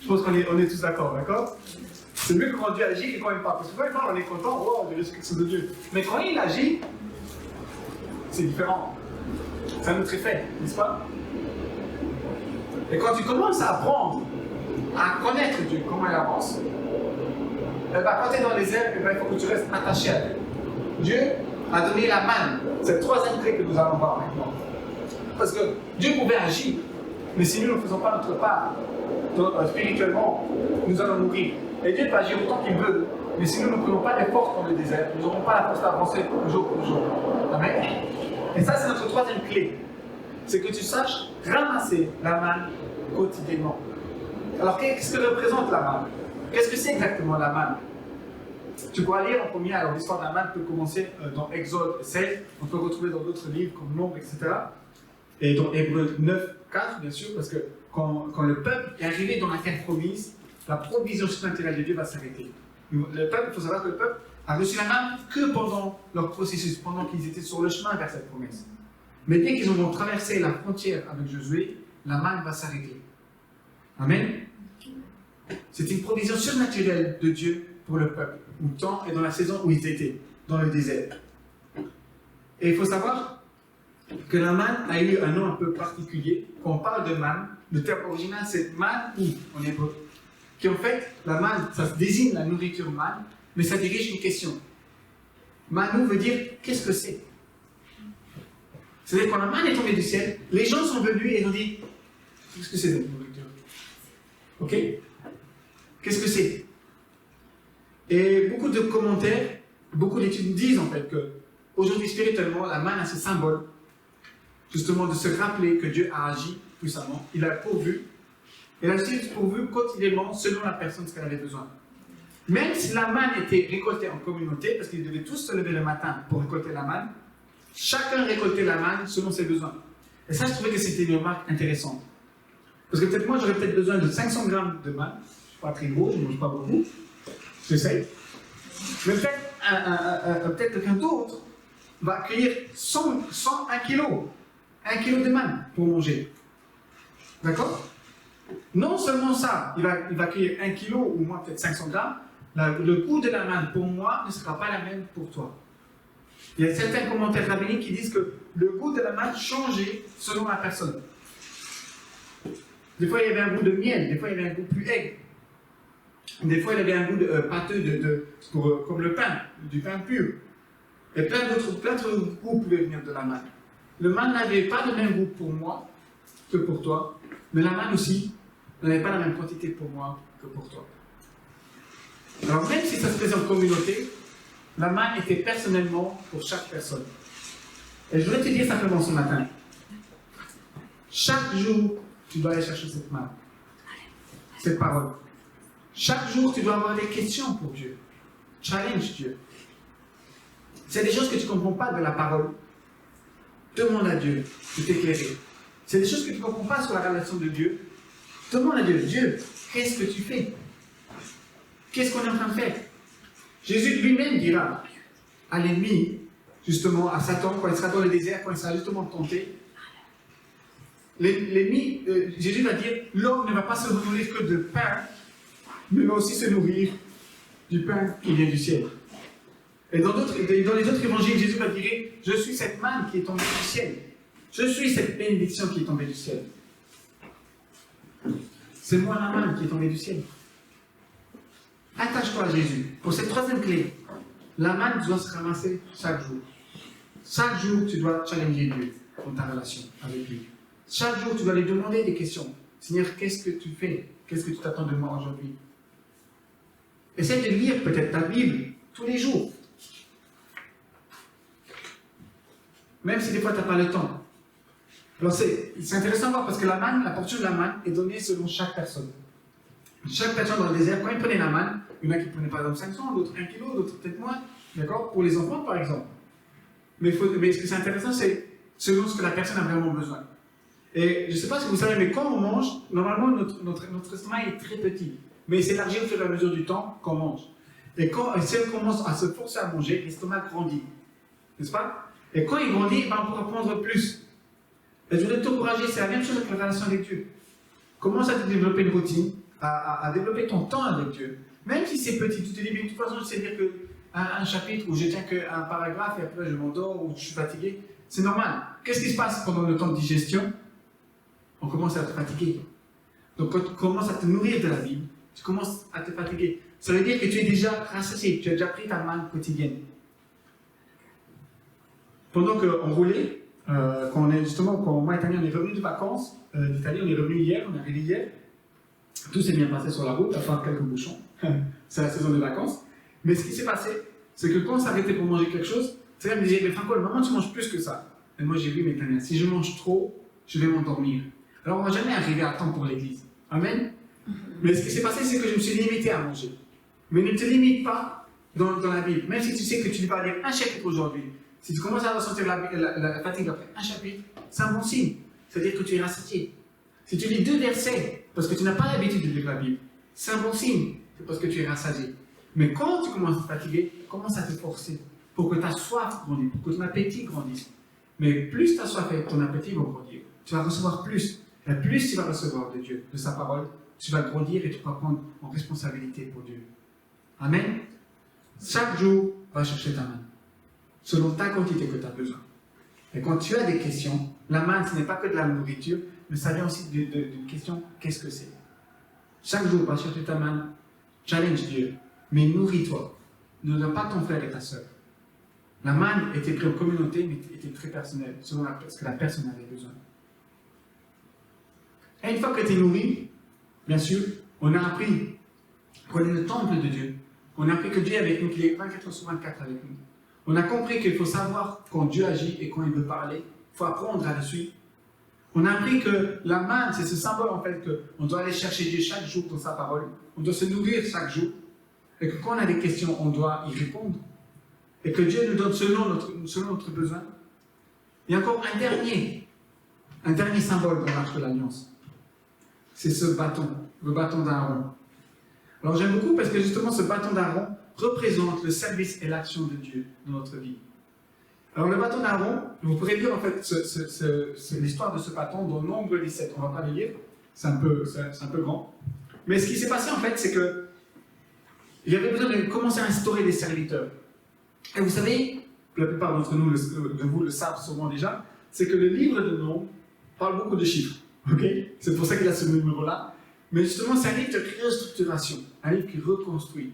Je pense qu'on est tous d'accord, d'accord? C'est mieux quand Dieu agit que quand il parle. Parce que quand il parle, on est content, oh, on risque quelque chose de Dieu. Mais quand il agit, c'est différent. C'est un autre effet, n'est-ce pas? Et quand tu commences à apprendre à connaître Dieu, comment il avance, eh ben, quand tu es dans les airs, eh ben, il faut que tu restes attaché à Dieu. Dieu a donné la manne. C'est le troisième trait que nous allons voir maintenant. Parce que Dieu pouvait agir, mais si nous ne faisons pas notre part, spirituellement, nous allons mourir. Et Dieu peut agir autant qu'il veut, mais si nous ne prenons pas des forces dans le désert, nous n'aurons pas la force d'avancer jour pour jour. Amen. Et ça, c'est notre troisième clé. C'est que tu saches ramasser la manne quotidiennement. Alors, qu'est-ce que représente la manne? Qu'est-ce que c'est exactement la manne? Tu pourras lire en premier, alors l'histoire de la manne peut commencer dans Exode 16, on peut retrouver dans d'autres livres comme Nombre, etc. Et dans Hébreux 9, 4, bien sûr, parce que quand le peuple est arrivé dans la terre promise, la provision surnaturelle de Dieu va s'arrêter. Le peuple, il faut savoir que le peuple a reçu la manne que pendant leur processus, pendant qu'ils étaient sur le chemin vers cette promesse. Mais dès qu'ils ont traversé la frontière avec Josué, la manne va s'arrêter. Amen. C'est une provision surnaturelle de Dieu pour le peuple, au temps et dans la saison où ils étaient, dans le désert. Et il faut savoir que la manne a eu un nom un peu particulier. Quand on parle de manne, le terme original c'est man ou en hébreu. Qui en fait, la manne, ça désigne la nourriture manne, mais ça dirige une question. Manou veut dire qu'est-ce que c'est? C'est-à-dire quand la manne est tombée du ciel, les gens sont venus et ils ont dit qu'est-ce que c'est cette nourriture? Ok? Qu'est-ce que c'est? Et beaucoup de commentaires, beaucoup d'études disent en fait que aujourd'hui spirituellement, la manne a ce symbole justement de se rappeler que Dieu a agi puissamment, il a pourvu, et il a aussi pourvu quotidiennement selon la personne ce qu'elle avait besoin. Même si la manne était récoltée en communauté, parce qu'ils devaient tous se lever le matin pour récolter la manne, chacun récoltait la manne selon ses besoins. Et ça, je trouvais que c'était une remarque intéressante. Parce que peut-être moi, j'aurais peut-être besoin de 500 grammes de manne. Je ne suis pas très gros, je ne mange pas beaucoup. J'essaye. Mais peut-être quelqu'un d'autre va accueillir 101 kilos. 1 kilo de manne pour manger. D'accord? Non seulement ça, il va cueillir 1 kilo ou moins peut-être 500 grammes, le coût de la manne pour moi ne sera pas la même pour toi. Il y a certains commentaires rabbiniques qui disent que le goût de la manne changeait selon la personne. Des fois, il y avait un goût de miel, des fois, il y avait un goût plus aigre. Des fois, il y avait un goût pâteux comme le pain, du pain pur. Et plein d'autres goûts pouvaient venir de la manne. Le manne n'avait pas le même goût pour moi que pour toi, mais la manne aussi n'avait pas la même quantité pour moi que pour toi. Alors, même si ça se faisait en communauté, la manne était personnellement pour chaque personne. Et je voudrais te dire simplement ce matin, chaque jour, tu dois aller chercher cette manne, cette parole. Chaque jour, tu dois avoir des questions pour Dieu. Challenge Dieu. C'est des choses que tu ne comprends pas de la parole. Demande à Dieu de t'éclairer. C'est des choses que tu ne comprends pas sur la relation de Dieu. Demande à Dieu, Dieu, qu'est-ce que tu fais? Qu'est-ce qu'on est en train de faire? Jésus lui-même dira à l'ennemi, justement, à Satan, quand il sera dans le désert, quand il sera justement tenté, l'ennemi, Jésus va dire, l'homme ne va pas se nourrir que de pain, mais va aussi se nourrir du pain qui vient du ciel. Et dans les autres évangiles, Jésus va dire, je suis cette manne qui est tombée du ciel. Je suis cette bénédiction qui est tombée du ciel. C'est moi la manne qui est tombée du ciel. Attache-toi à Jésus. Pour cette troisième clé, la manne doit se ramasser chaque jour. Chaque jour, tu dois challenger Dieu dans ta relation avec lui. Chaque jour, tu dois lui demander des questions. Seigneur, qu'est-ce que tu fais? Qu'est-ce que tu t'attends de moi aujourd'hui? Essaie de lire peut-être ta Bible tous les jours. Même si des fois tu n'as pas le temps. Alors c'est intéressant à voir parce que la manne, la portion de la manne est donnée selon chaque personne. Chaque personne dans le désert, quand ils prenaient la manne, il y en a qui prenaient par exemple 500, d'autres 1 kilo, d'autres peut-être moins. D'accord? Pour les enfants par exemple. Mais ce que c'est intéressant, c'est selon ce que la personne a vraiment besoin. Et je ne sais pas si vous savez, mais quand on mange, normalement notre estomac est très petit. Mais il s'élargit au fur et à mesure du temps qu'on mange. Et si on commence à se forcer à manger, l'estomac grandit. N'est-ce pas? Et quand il grandit, on pourra prendre plus. Et je voudrais t'encourager, c'est la même chose avec la relation avec Dieu. Commence à te développer une routine, à développer ton temps avec Dieu. Même si c'est petit, tu te dis, mais de toute façon, je sais dire qu'un chapitre où je tiens qu'un paragraphe et après je m'endors ou je suis fatigué, c'est normal. Qu'est-ce qui se passe pendant le temps de digestion? On commence à te fatiguer. Donc quand tu commences à te nourrir de la Bible, tu commences à te fatiguer. Ça veut dire que tu es déjà rassasié, tu as déjà pris ta manne quotidienne. Pendant qu'on roulait, quand moi et Tania, on est revenus de vacances d'Italie, on est revenus hier, on est arrivé hier, tout s'est bien passé sur la route, à part quelques bouchons, c'est la saison des vacances. Mais ce qui s'est passé, c'est que quand on s'arrêtait pour manger quelque chose, Tania me disait, mais Franco, maman, tu manges plus que ça. Et moi j'ai dit, mais Tania, si je mange trop, je vais m'endormir. Alors on ne va jamais arriver à temps pour l'église. Amen. Mais ce qui s'est passé, c'est que je me suis limité à manger. Mais ne te limite pas dans la Bible. Même si tu sais que tu vas lire un chapitre aujourd'hui, si tu commences à ressentir la fatigue après un chapitre, c'est un bon signe. C'est-à-dire que tu es rassasié. Si tu lis 2 versets, parce que tu n'as pas l'habitude de lire la Bible, c'est un bon signe. C'est parce que tu es rassasié. Mais quand tu commences à te fatiguer, commence à te forcer pour que ta soif grandisse, pour que ton appétit grandisse. Mais plus ta soif et ton appétit vont grandir, tu vas recevoir plus. Et plus tu vas recevoir de Dieu, de sa parole, tu vas grandir et tu vas prendre en responsabilité pour Dieu. Amen. Chaque jour, va chercher ta manne, selon ta quantité que tu as besoin. Et quand tu as des questions, la manne, ce n'est pas que de la nourriture, mais ça vient aussi d'une question, qu'est-ce que c'est? Chaque jour, va chercher ta manne, challenge Dieu, mais nourris-toi. Ne donne pas ton frère et ta soeur. La manne était prise en communauté, mais était très personnelle, selon ce que la personne avait besoin. Et une fois que tu es nourri, bien sûr, on a appris qu'on est le temple de Dieu. On a appris que Dieu est avec nous, qu'il est 24/24 avec nous. On a compris qu'il faut savoir quand Dieu agit et quand il veut parler. Il faut apprendre à le suivre. On a appris que la manne, c'est ce symbole en fait qu'on doit aller chercher Dieu chaque jour dans sa parole. On doit se nourrir chaque jour. Et que quand on a des questions, on doit y répondre. Et que Dieu nous donne selon notre besoin. Il y a encore un dernier symbole dans l'Arche de l'Alliance. C'est ce bâton, le bâton d'Aaron. Alors j'aime beaucoup parce que justement ce bâton d'Aaron représente le service et l'action de Dieu dans notre vie. Alors le bâton d'Aaron, vous pourrez lire en fait l'histoire de ce bâton dans Nombre 17. On ne va pas le lire, c'est un peu grand. Mais ce qui s'est passé en fait, c'est que il y avait besoin de commencer à instaurer des serviteurs. Et vous savez, la plupart d'entre nous, de vous le savent sûrement déjà, c'est que le livre de Nombres parle beaucoup de chiffres. Okay? C'est pour ça qu'il a ce numéro-là. Mais justement, c'est un livre de restructuration, un livre qui reconstruit.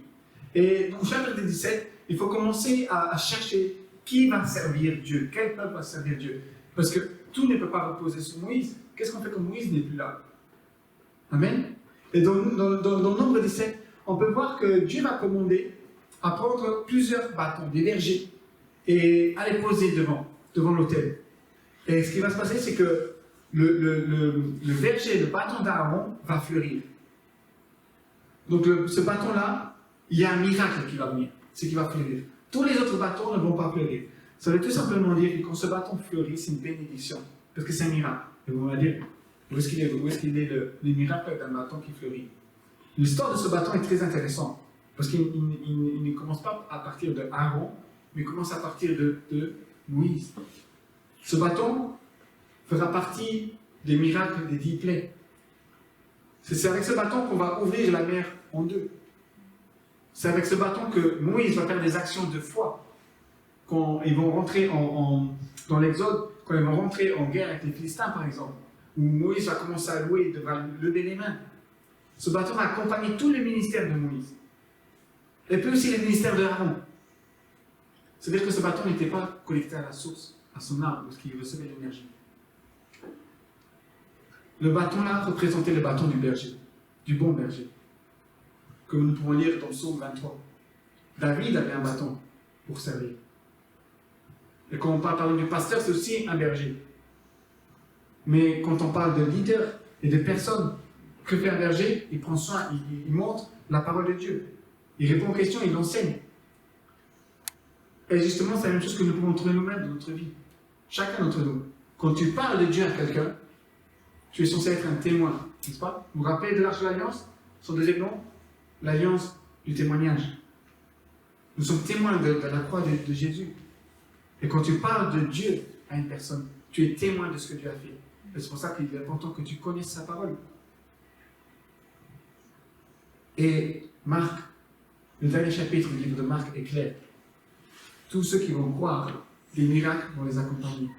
Et dans le chapitre 17, il faut commencer à chercher qui va servir Dieu, quel peuple va servir Dieu. Parce que tout ne peut pas reposer sur Moïse. Qu'est-ce qu'on fait quand Moïse n'est plus là? Amen. Et dans Nombre 17, on peut voir que Dieu va commander à prendre plusieurs bâtons, des bergers, et à les poser devant l'autel. Et ce qui va se passer, c'est que le berger, le bâton d'Aaron, va fleurir. Donc ce bâton-là, il y a un miracle qui va venir, c'est qu'il va fleurir. Tous les autres bâtons ne vont pas fleurir. Ça veut tout simplement dire que quand ce bâton fleurit, c'est une bénédiction, parce que c'est un miracle. Et vous allez dire, où est-ce qu'il est le miracle d'un bâton qui fleurit? L'histoire de ce bâton est très intéressante, parce qu'il ne commence pas à partir de Aaron, mais il commence à partir de Moïse. Ce bâton fera partie des miracles des 10 plaies. C'est avec ce bâton qu'on va ouvrir la mer en deux. C'est avec ce bâton que Moïse va faire des actions de foi. Quand ils vont rentrer dans l'Exode, quand ils vont rentrer en guerre avec les Philistins, par exemple, où Moïse va commencer à louer, il devra lever les mains. Ce bâton va accompagner tout le ministère de Moïse. Et puis aussi le ministère de Aaron. C'est-à-dire que ce bâton n'était pas connecté à la source, à son arbre, parce qu'il recevait l'énergie. Le bâton-là représentait le bâton du berger, du bon berger, que nous pouvons lire dans Psaume 23. David avait un bâton pour servir. Et quand on parle du pasteur, c'est aussi un berger. Mais quand on parle de leader et de personnes, que fait un berger? Il prend soin, il montre la parole de Dieu. Il répond aux questions, il enseigne. Et justement, c'est la même chose que nous pouvons trouver nous-mêmes dans notre vie. Chacun d'entre nous. Quand tu parles de Dieu à quelqu'un, tu es censé être un témoin, n'est-ce pas? Vous vous rappelez de l'Arche de l'Alliance? Son deuxième nom? L'Alliance du témoignage. Nous sommes témoins de la croix de Jésus. Et quand tu parles de Dieu à une personne, tu es témoin de ce que Dieu a fait. Et c'est pour ça qu'il est important que tu connaisses sa parole. Et Marc, le dernier chapitre du livre de Marc est clair. Tous ceux qui vont croire, les miracles vont les accompagner.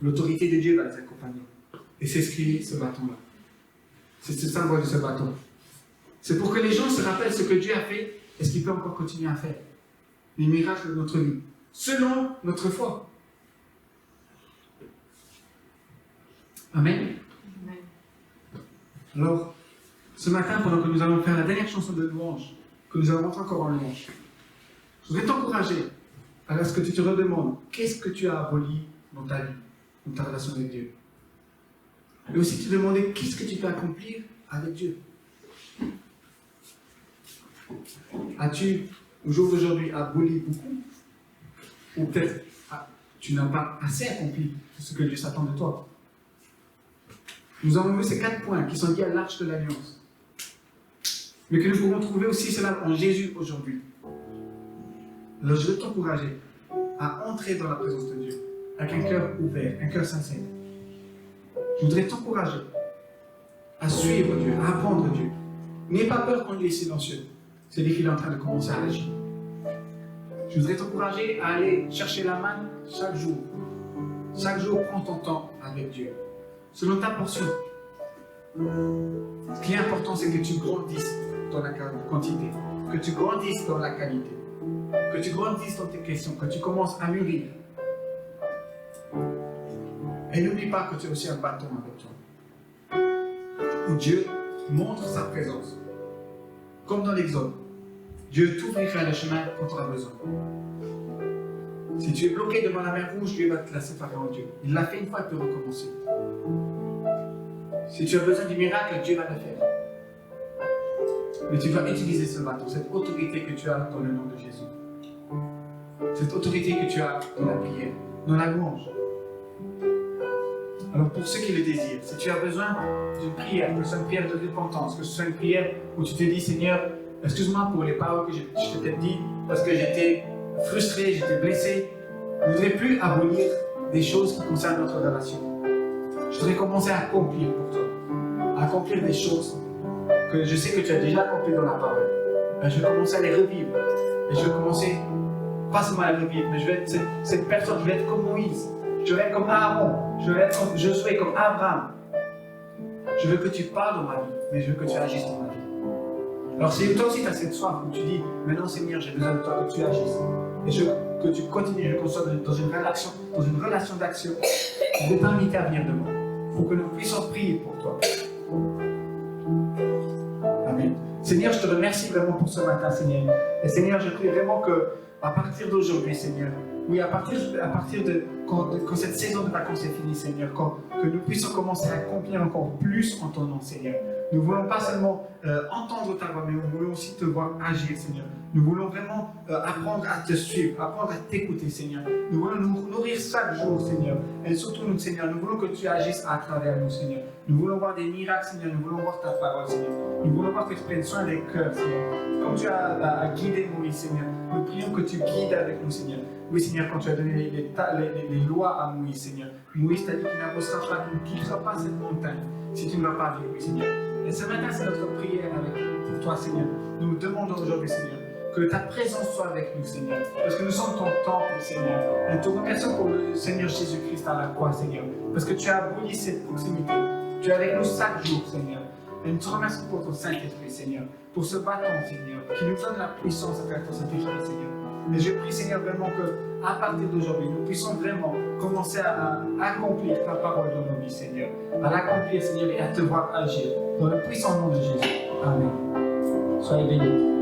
L'autorité de Dieu va les accompagner. Et c'est ce qui est ce bâton-là. C'est ce symbole de ce bâton. C'est pour que les gens se rappellent ce que Dieu a fait et ce qu'il peut encore continuer à faire. Les miracles de notre vie, selon notre foi. Amen. Amen. Alors, ce matin, pendant que nous allons faire la dernière chanson de louange, que nous allons rentrer encore en louange, je voudrais t'encourager à ce que tu te redemandes qu'est-ce que tu as aboli dans ta vie, dans ta relation avec Dieu. Et aussi te demander qu'est-ce que tu peux accomplir avec Dieu. As-tu, au jour d'aujourd'hui, aboli beaucoup? Ou peut-être tu n'as pas assez accompli ce que Dieu s'attend de toi? Nous avons vu ces 4 points qui sont liés à l'Arche de l'Alliance. Mais que nous pouvons trouver aussi cela en Jésus aujourd'hui. Alors je veux t'encourager à entrer dans la présence de Dieu avec un cœur ouvert, un cœur sincère. Je voudrais t'encourager à suivre Dieu, à apprendre Dieu. N'aie pas peur quand il est silencieux. C'est lui qui est en train de commencer à agir. Je voudrais t'encourager à aller chercher la manne chaque jour. Chaque jour, prends ton temps avec Dieu. Selon ta portion. Ce qui est important, c'est que tu grandisses dans la quantité. Que tu grandisses dans la qualité. Que tu grandisses dans tes questions. Que tu commences à mûrir. Et n'oublie pas que tu as aussi un bâton avec toi. Où Dieu montre sa présence. Comme dans l'Exode. Dieu t'ouvrira le chemin quand tu auras besoin. Si tu es bloqué devant la mer rouge, Dieu va te la séparer en Dieu. Il l'a fait une fois, il peut recommencer. Si tu as besoin du miracle, Dieu va le faire. Mais tu dois utiliser ce bâton, cette autorité que tu as dans le nom de Jésus. Cette autorité que tu as dans la prière, dans la louange. Alors pour ceux qui le désirent, si tu as besoin d'une prière, que ce soit une prière de repentance, que ce soit une prière où tu te dis, Seigneur, excuse-moi pour les paroles que je t'ai peut-être dit, parce que j'étais frustré, j'étais blessé, Je ne voudrais plus abolir des choses qui concernent notre relation. Je voudrais commencer à accomplir pour toi. Accomplir des choses que je sais que tu as déjà accomplies dans la parole. Je vais commencer à les revivre. Et je vais commencer, pas seulement à les revivre, mais je vais être cette personne, je vais être comme Moïse. Je vais être comme Aaron. Je vais être comme Josué, comme Abraham. Je veux que tu parles dans ma vie, mais je veux que tu agisses dans ma vie. Alors si toi aussi tu as cette soif où tu dis, maintenant Seigneur, j'ai besoin de toi, que tu agisses. Et que tu continues, que tu sois dans une relation d'action, je vais t'inviter à venir devant. Pour que nous puissions prier pour toi. Amen. Seigneur, je te remercie vraiment pour ce matin, Seigneur. Et Seigneur, je prie vraiment qu'à partir d'aujourd'hui, Seigneur, oui, à partir de quand cette saison de vacances est finie, Seigneur, que nous puissions commencer à accomplir encore plus en ton nom, Seigneur. Nous ne voulons pas seulement entendre ta voix, mais nous voulons aussi te voir agir, Seigneur. Nous voulons vraiment apprendre à te suivre, apprendre à t'écouter, Seigneur. Nous voulons nous nourrir chaque jour, Seigneur. Et surtout, nous, Seigneur, nous voulons que tu agisses à travers nous, Seigneur. Nous voulons voir des miracles, Seigneur. Nous voulons voir ta parole, Seigneur. Nous voulons voir que tu prennes soin des cœurs, Seigneur. Comme tu as guidé Moïse, Seigneur. Nous prions que tu guides avec nous, Seigneur. Oui, Seigneur, quand tu as donné les lois à Moïse, Seigneur. Moïse t'a dit qu'il n'avancera pas, qu'il ne quittera pas cette montagne si tu ne vas pas vivre, oui, Seigneur. Et ce matin, c'est notre prière pour toi, Seigneur. Nous nous demandons aujourd'hui, Seigneur, que ta présence soit avec nous, Seigneur. Parce que nous sommes ton temple, Seigneur. Et nous te remercions pour le Seigneur Jésus-Christ à la croix, Seigneur. Parce que tu as aboli cette proximité. Tu es avec nous chaque jour, Seigneur. Et nous te remercions pour ton Saint-Esprit, Seigneur. Pour ce bâton, Seigneur, qui nous donne la puissance à faire ton Saint-Esprit, Seigneur. Mais je prie, Seigneur, vraiment qu'à partir d'aujourd'hui, nous puissions vraiment commencer à accomplir ta parole dans nos vies, Seigneur. À l'accomplir, Seigneur, et à te voir agir. Dans le puissant nom de Jésus. Amen. Soyez bénis.